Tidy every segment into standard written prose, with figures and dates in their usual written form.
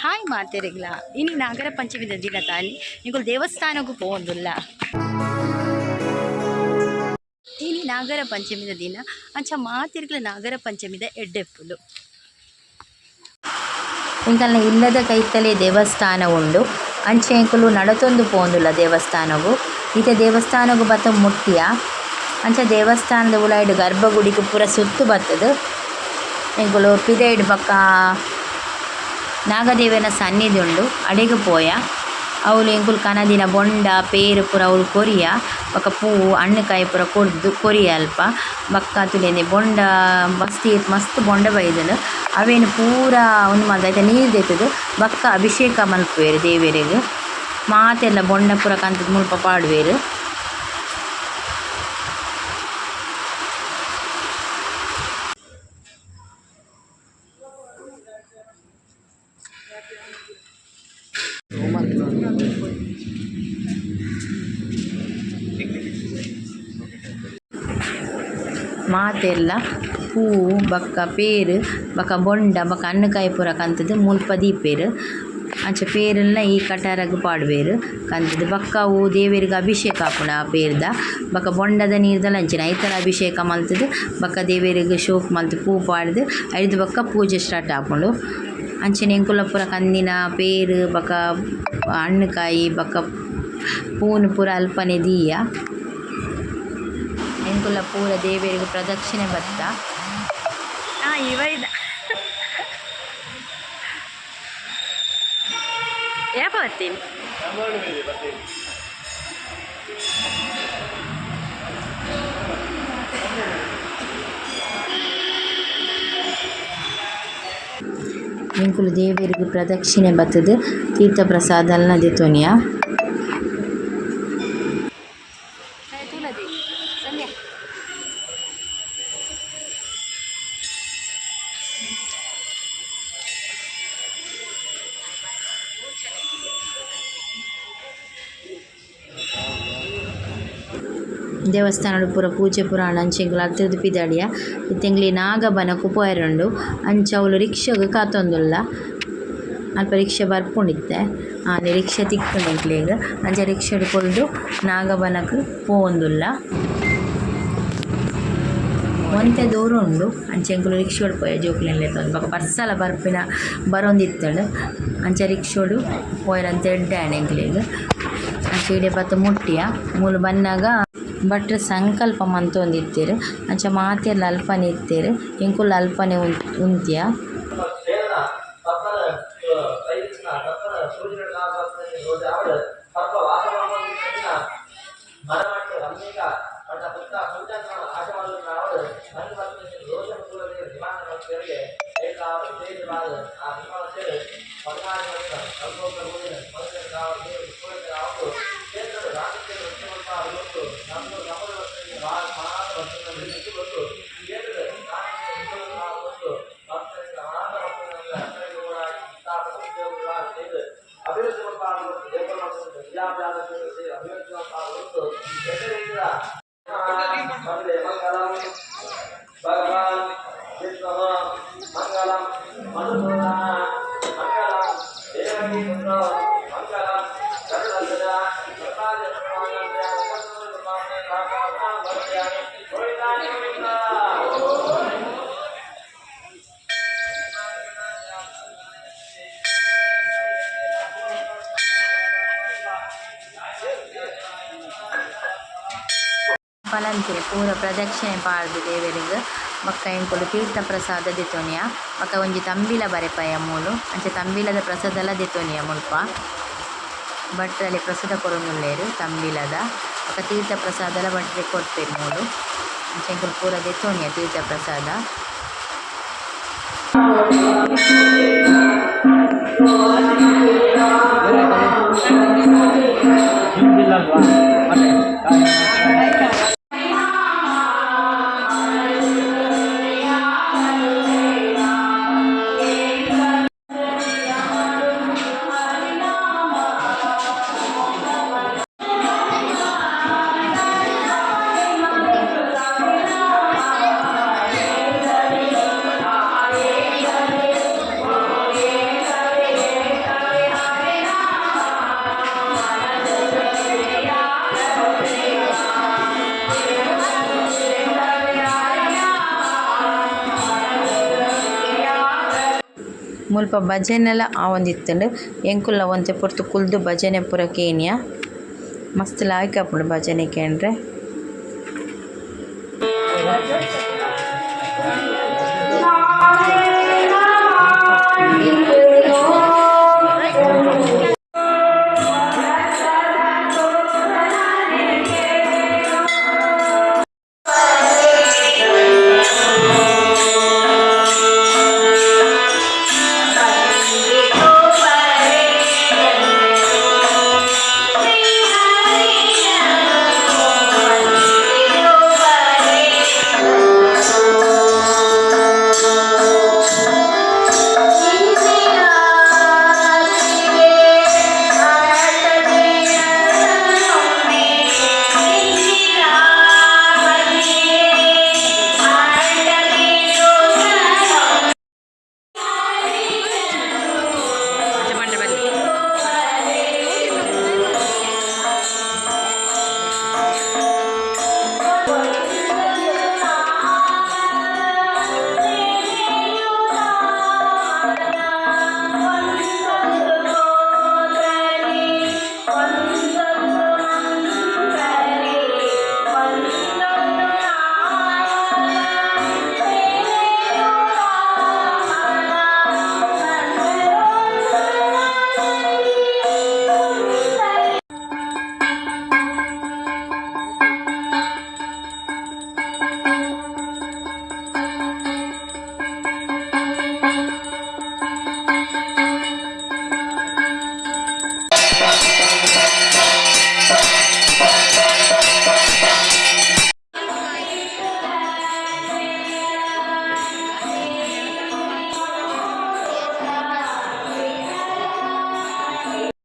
Hi ಮಾತೆರೆಗ್ಲ ಇನಿ ನಾಗರ ಪಂಚಮಿದ ದಿನ ತಾಲಿ ನಿಂಗಳು ದೇವಸ್ಥಾನಕ್ಕೂ ಪೋಂದುಲ್ಲ. ಇನಿ ನಾಗರ ಪಂಚಮಿದ ದಿನ ಅಂಚ ಮಾತೆರೆಗ್ಲ ನಾಗರ ಪಂಚಮಿದ ಎಡ್ಡೆಪ್ಪುಲು ಇಂಕಲ್ನ ಇಲ್ಲದ ಕೈತಲೆ ದೇವಸ್ಥಾನ ಉಂಡು. ಅಂಚೆ ಎಂಕುಲು ನಡತೊಂದು ಪೋಂದುಲ್ಲ ದೇವಸ್ಥಾನಗೂ. ಈತ ದೇವಸ್ಥಾನಗೂ ಬತ್ತ ಮುಟ್ಟಿಯ ಅಂಚ ದೇವಸ್ಥಾನದ ಉಲಾಯ್ಡ್ ಗರ್ಭಗುಡಿಗೆ ಪೂರ ಸುತ್ತು ಬತ್ತದು. ಎಂಕುಲು ಪಿದೈಡ್ ಪಕ್ಕ ನಾಗದೇವನ ಸನ್ನಿಧಿ ಉಂಡು, ಅಡೆಗೆ ಪೋಯ ಅವಳು ಎಂಕುಲು ಕನದಿನ ಬೊಂಡ ಪೇರು ಪೂರ ಅವಳು ಕೊರಿಯ ಬೊಕ್ಕ ಪೂವು ಹಣ್ಣುಕಾಯಿ ಪೂರ ಕೊರ್ದು ಕೊರಿಯ ಅಲ್ಪ ಬಕ್ಕ ತುಲೆನೆ ಬೊಂಡ ಮಸ್ತ್ ಬೊಂಡ ಬೈದನು ಅವೇನು ಪೂರ ಒಂದು ಮಲ್ದ ನೀರು ದೆತ್ತದು ಬಕ್ಕ ಅಭಿಷೇಕ ಮಲ್ಪುವೆರು ದೇವರಿಗೆ ಮಾತೆಲ್ಲ ಬೊಂಡ ಪೂರ ಕಂತದ ಮುಲ್ಪ ಪಾಡುವೆರು. ಮಾತೆಲ್ಲ ಹೂವು ಬಕ್ಕ ಪೇರು ಬಕ್ಕ ಬೊಂಡ ಬಕ್ಕ ಹಣ್ಣುಕಾಯಿ ಪೂರ ಕಂತದು ಮುಲ್ಪ ದೀಪೇರು ಅಂಚ ಪೇರೆಲ್ಲ ಈ ಕಟಾರಗ್ ಪಾಡುವೆರು ಕಂತದು ಬಕ್ಕ ಅವು ದೇವರಿಗೆ ಅಭಿಷೇಕ ಆಪುಂಡು ಆ ಪೇರ್ದ ಬಕ್ಕ ಬೊಂಡದ ನೀರ್ದಲ ಅಂಚಿನ ಐತಲ ಅಭಿಷೇಕ ಮಲ್ತದು ಬಕ್ಕ ದೇವರಿಗೆ ಶೋಕ್ ಮಲ್ತು ಪೂ ಪಾಡ್ದು ಐದು ಬಕ್ಕ ಪೂಜೆ ಸ್ಟಾರ್ಟ್ ಆಪುಂಡು. ಅಂಚಿನ ಎಂಕುಲ ಪೂರ ಕಂದಿನ ಪೇರು ಬಕ್ಕ ಹಣ್ಣುಕಾಯಿ ಬಕ್ಕ ಪೂನು ಪೂರ ಅಲ್ಪನೆ ದೀಯ ಎಂಕುಲ ಪೂರ ದೇವರಿಗೆ ಪ್ರದಕ್ಷಿಣೆ ಬತ್ತ ಇವೈದ ಯಾಪ ಬರ್ತೀನಿ ಎಂಕುಲು ದೇವರಿಗೆ ಪ್ರದಕ್ಷಿಣೆ ಬತ್ತದು ತೀರ್ಥ ಪ್ರಸಾದ ಅಲ್ನದೆ ತೊನಿಯ ದೇವಸ್ಥಾನಡು ಪೂರ ಪೂಜೆ ಪುರಾಣ ಅಂಚೆಂಕುಲು ಅರ್ಧದ ಪಿದಾಡಿಯ ಇತ್ತೆಂಗ್ಲಿ ನಾಗಬನ ಕುಪೋಯರುಂಡು ಅಂಚ ಅವಳು ರಿಕ್ಷಾಗ್ ಕಾತೊಂದುಲ್ಲ ಅಲ್ಪ ರಿಕ್ಷಾ ಬರ್ಪುಂಡಿತ್ತೆ ಆನೆ ರಿಕ್ಷಾ ತಿಕ್ಕುಂಡು ಎಂಕ್ಲೆಗ್ ಅಂಚ ರಿಕ್ಷಾಡ್ ಕೊಲ್ದು ನಾಗಬನಕ್ ಪೋವೊಂದುಲ್ಲ ಒಂತೆ ದೂರ ಉಂಡು ಅಂಚೆ ಎಂಕುಲು ರಿಕ್ಷೋಡು ಪೋಯ ಜೋಕ್ಲೆನ್ ಲೆತ್ತೊಂದು ಬೊಕ ಬರ್ಸಲ ಬರ್ಪಿನ ಬರೊಂದಿತ್ತಂಡು ಅಂಚ ರಿಕ್ಷೋಡು ಪೋಯರಂತ ಎಡ್ಡೆ ಎಂಕ್ಲೆಗ್ ಅಂಚ ಇಡೆ ಪತ್ತ ಮುಟ್ಟಿಯ ಮೂಲು ಬನ್ನಾಗ ಭಟ್ರು ಸಂಕಲ್ಪ ಮಂತೊಂದಿತ್ತೆರ್ ಅಂಚ ಮಾತೆರ್ಲ ಅಲ್ಪನೆ ಇತ್ತೆರ್ ಎಂಕುಲು ಅಲ್ಪನೆ ಉಂತ್ಯ ಪಲಂತಿರೆ ಪೂರ ಪ್ರದಕ್ಷಿಣೆ ಪಾಡ್ದು ದೇವರಿಗೆ ಬಕ್ಕ ಎಂಕುಲು ತೀರ್ಥ ಪ್ರಸಾದ ದೆತೊನಿಯ ಬಕ್ಕ ಒಂಜಿ ತಂಬಿಲ ಬರೆಪಯ ಮೂಲು ಅಂಚೆ ತಂಬಿಲದ ಪ್ರಸಾದಲ ದೆತೊನಿಯ ಮುಲ್ಪ ಭಟ್ರಲ್ಲಿ ಪ್ರಸಾದ ಕೊರೊಂದುಲ್ಲೆರ್ ತಂಬಿಲದ ಬಕ್ಕ ತೀರ್ಥ ಪ್ರಸಾದಲ ಭಟ್ರೆ ಕೊಡ್ಪೆರ್ ಮೂಲು ಅಂಚೆ ಎಂಕುಲು ಪೂರ ದೆತೊನಿಯ ತೀರ್ಥ ಪ್ರಸಾದ. ಮುಲ್ಪ ಭಜನೆಲ ಆವೊಂದಿತ್ತುಂಡು ಎಂಕುಲ್ಲ ಒಂತೆ ಪೊರ್ತು ಕುಲ್ದು ಭಜನೆ ಪೂರ ಕೇನ್ಯ ಮಸ್ತ್ ಲಾಯ್ಕ್ ಆಪುಂಡು ಭಜನೆ ಕೇಂದ್ರೆ.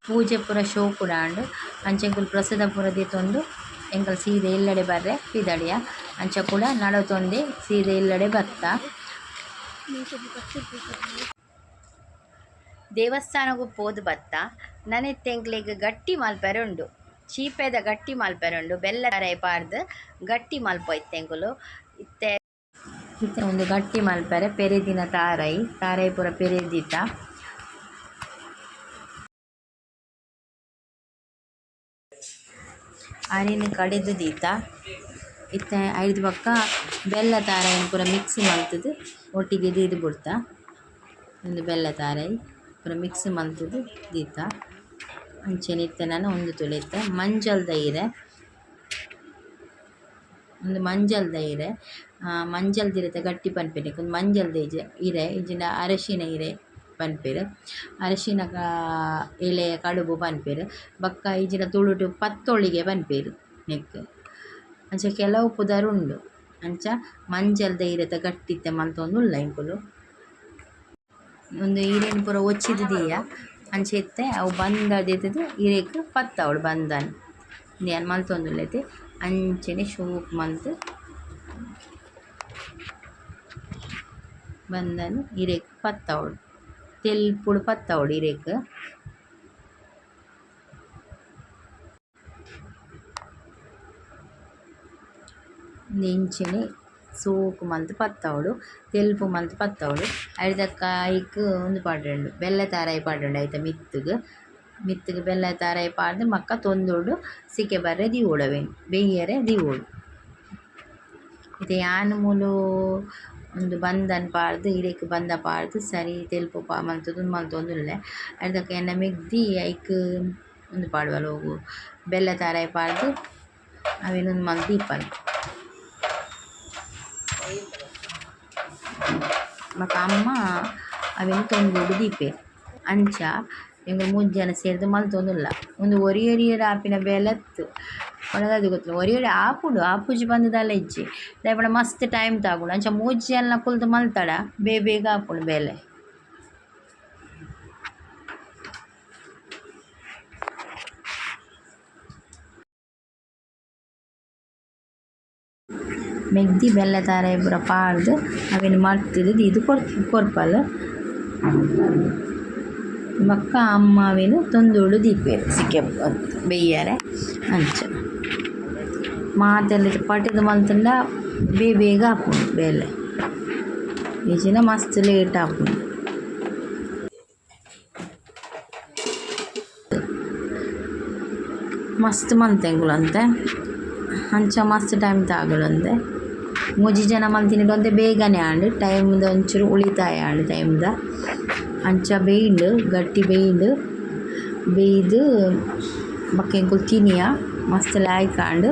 ಪೂಜೆ ಪೂರ ಶೋಕುಡಾಂಡ್ ಅಂಚೆಂಕುಲು ಪ್ರಸಾದ ಪೂರ ದೀತೊಂದು ಎಂಕಲ್ ಸೀದೆ ಇಲ್ಲಡೆ ಬರ್ರೆ ಪಿದಡಿಯ ಅಂಚ ಕೂಡ ನಡತೊಂದೆ ಸೀದೆ ಇಲ್ಲಡೆ ಬತ್ತ. ದೇವಸ್ಥಾನಗೂ ಪೋದು ಬತ್ತ ನನೆತ್ತೆಂಕ್ಲೆಗ್ ಗಟ್ಟಿ ಮಲ್ಪೆರೆ ಉಂಡು, ಚೀಪೆದ ಗಟ್ಟಿ ಮಲ್ಪೆರೆ ಉಂಡು, ಬೆಲ್ಲ ತರೈ ಪಾರ್ದು ಗಟ್ಟಿ ಮಲ್ಪೊಯ್ತೆಂಕುಲು ಇತ್ತೆ ಒಂದು ಗಟ್ಟಿ ಮಲ್ಪೆರೆ ಪೆರೆದಿನ ತಾರೈ ಪೂರ ಪೆರೆದಿತ್ತ ಅರಿನ ಕಡೆದು ದೀತ ಇತ್ತೆ ಐದು ಪಕ್ಕ ಬೆಲ್ಲ ತಾರಾಯಿನ ಪೂರ ಮಿಕ್ಸ್ ಮಲ್ತದು ಒಟ್ಟಿಗೆ ದೀದು ಬಿಡ್ತ. ಒಂದು ಬೆಲ್ಲ ತಾರಾಯಿ ಪೂರ ಮಿಕ್ಸ್ ಮಲ್ತದು ದೀತ ಅಂಚೆನಿತ್ತೆ ನಾನು ಒಂದು ತುಳಿತೆ ಮಂಜಲ್ ದೈರೆ ಒಂದು ಮಂಜಲ್ ದೈರೆ ಮಂಜಲ್ ದಿರತೆ ಗಟ್ಟಿ ಪನ್ಪೆನೆ ಒಂದು ಮಂಜಲ್ ದೈಜೆ ಇರೆ ಇಜಿನ ಅರಶಿನ ಇರೆ ಪನ್ಪೆರು ಅರಶಿನ ಎಲೆಯ ಕಡುಬು ಪನ್ಪೆರು ಬಕ್ಕ ಇಜಿನ ತುಳುಟು ಪತ್ತೊಳಿಗೆ ಪನ್ಪೆರು ನೆಕ್ ಅಂಚ ಕೆಲವು ಪುದರ್ ಉಂಡು ಅಂಚ ಮಂಜಲ್ ದೈರತ ಗಟ್ಟಿತ್ತೆ ಮಲ್ತೊಂದು ಉಲ್ಲ ಇಂಕುಲು ಒಂದು ಈರೇನು ಪೂರ ಒಚ್ಚಿದ ದೀಯ ಅಂಚೆ ಇತ್ತೆ ಅವು ಬಂದದಿದ್ದು ಇರೇಕ್ ಪತ್ತವಳು ಬಂದನ್ ನಾನು ಮಲ್ತೊಂದುಲ್ಲೈತೆ ಅಂಚೆನೆ ಶೋಕ್ ಮಲ್ತು ಬಂದನು ಇರೇಕ್ ಪತ್ತವಳು ತೆಲ್ಪುಡು ಪತ್ತವಳು ಇರೇಕ್ ನೆಂಚೆನೆ ಸೋಕು ಮಲ್ತು ಪತ್ತವಳು ತೆಲ್ಪು ಮಲ್ತು ಪತ್ತವಳು ಐದಕ್ಕ ಐಕ್ ಒಂದು ಪಾಡ್ರೆಂಡು ಬೆಲ್ಲ ತಾರಾಯಿ ಪಾಡ್ರೆಂಡು ಐತ ಮಿತ್ತುಗೆ ಬೆಲ್ಲ ತಾರಾಯಿ ಪಾಡ್ದು ಮಕ್ಕ ತೊಂದೋಡು ಸಿಕ್ಕೆ ಬರ್ರೆ ದೀವೋಡವೇನು ಬೆಯ್ಯರೆ ದೀವೋಡು ಇದು ಯಾನು ಮೂಲು ಒಂದು ಬಂದನ್ ಪಾಡ್ದು ಇರೇಕ್ ಬಂದ ಪಾಡ್ದು ಸರಿ ತೆಲ್ಪು ಮಲ್ತೊಂದುಲ್ಲೆ ಐದಕ್ಕ ಎನ್ನ ಮೆಗ್ದಿ ಐಕ್ ಒಂದು ಪಾಡುವಲ್ಲ ಹೋಗು ಬೆಲ್ಲ ತಾರಾಯಿ ಪಾಡ್ದು ಅವೇನೊಂದು ಮಲ್ತು ದೀಪಲ್ ಮಕ್ಕ ಅಮ್ಮ ಅವೇನು ತೊಂದೋಡು ದೀಪೆ ಅಂಚ ಎಂಗಳು 3 ಜನ ಸೇರಿದು ಮಲ್ತೊಂದುಲ್ಲ ಒಂದು ಒರಿಯೊರಿಯರ ಆಪಿನ ಬೆಲತ್ತು ಒಳಗದು ಗೊತ್ತಿಲ್ಲ ಒರಿಯೊರಿ ಆಪುಜಿ ಬಂದದಲ್ಲ ಇಜ್ಜಿ ದಾಯಪಡ ಮಸ್ತ್ ಟೈಮ್ ತಗೊಂಡು ಅಂಚ 3 ಜನ ಕುಲ್ದು ಮಲ್ತಾಡ ಬೇಗ ಆಪುಂಡು ಬೆಲೆ ಮೆಗ್ದಿ ಬೆಲ್ಲ ತಾರಾಯಿ ಪೂರ ಪಾಡ್ದು ಅವೇನು ಮಲ್ತದು ಇದು ಕೊರ್ಪಲ್ ಬಕ್ಕ ಅಮ್ಮ ಅವೇನು ತೊಂದೋಡು ದೀಪೇರು ಸಿಕ್ಕೆ ಬೆಯ್ಯರೆ ಅಂಚ ಮಾತೆಲ್ಲ ಪಟ್ಟದು ಮಲ್ತಂಡ ಬೇಗ ಹಾಪುಂಡು ಬೇಲೆ ಈಜಿನ ಮಸ್ತ್ ಲೇಟ್ ಹಾಪುಂಡು. ಮಸ್ತ್ ಮಂತೆಂಗುಲಂತೆ ಅಂಚ ಮಸ್ತ್ ಟೈಮ್ ತಾಗಲಂತೆ ಮೂಜಿ ಜನ ಮಂತಿನಿಡೊಂದೆ ಬೇಗನೆ ಆಂಡ್ ಟೈಮ್ದ ಒಂಚೂರು ಉಳಿತಾಯ ಆಂಡ್ ಟೈಮ್ದ ಅಂಚ ಬೇಯ್ಂಡು ಗಟ್ಟಿ ಬೇಯ್ದು ಬಕ್ಕೆಂಕುಲು ತಿನಿಯ ಮಸ್ತ್ ಲಾಯ್ಕ್ ಆಂಡ್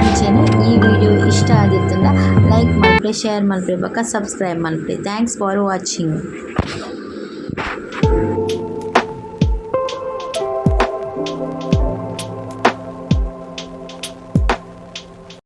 ಅಂಚನೆ ಈ ವಿಡಿಯೋ ಇಷ್ಟ ಆದಿತ್ತಂದ ಲೈಕ್ ಮಲ್ಪೆ ಶೇರ್ ಮಲ್ಪೆ ಬೊಕ್ಕ subscribe Malpe thanks for watching.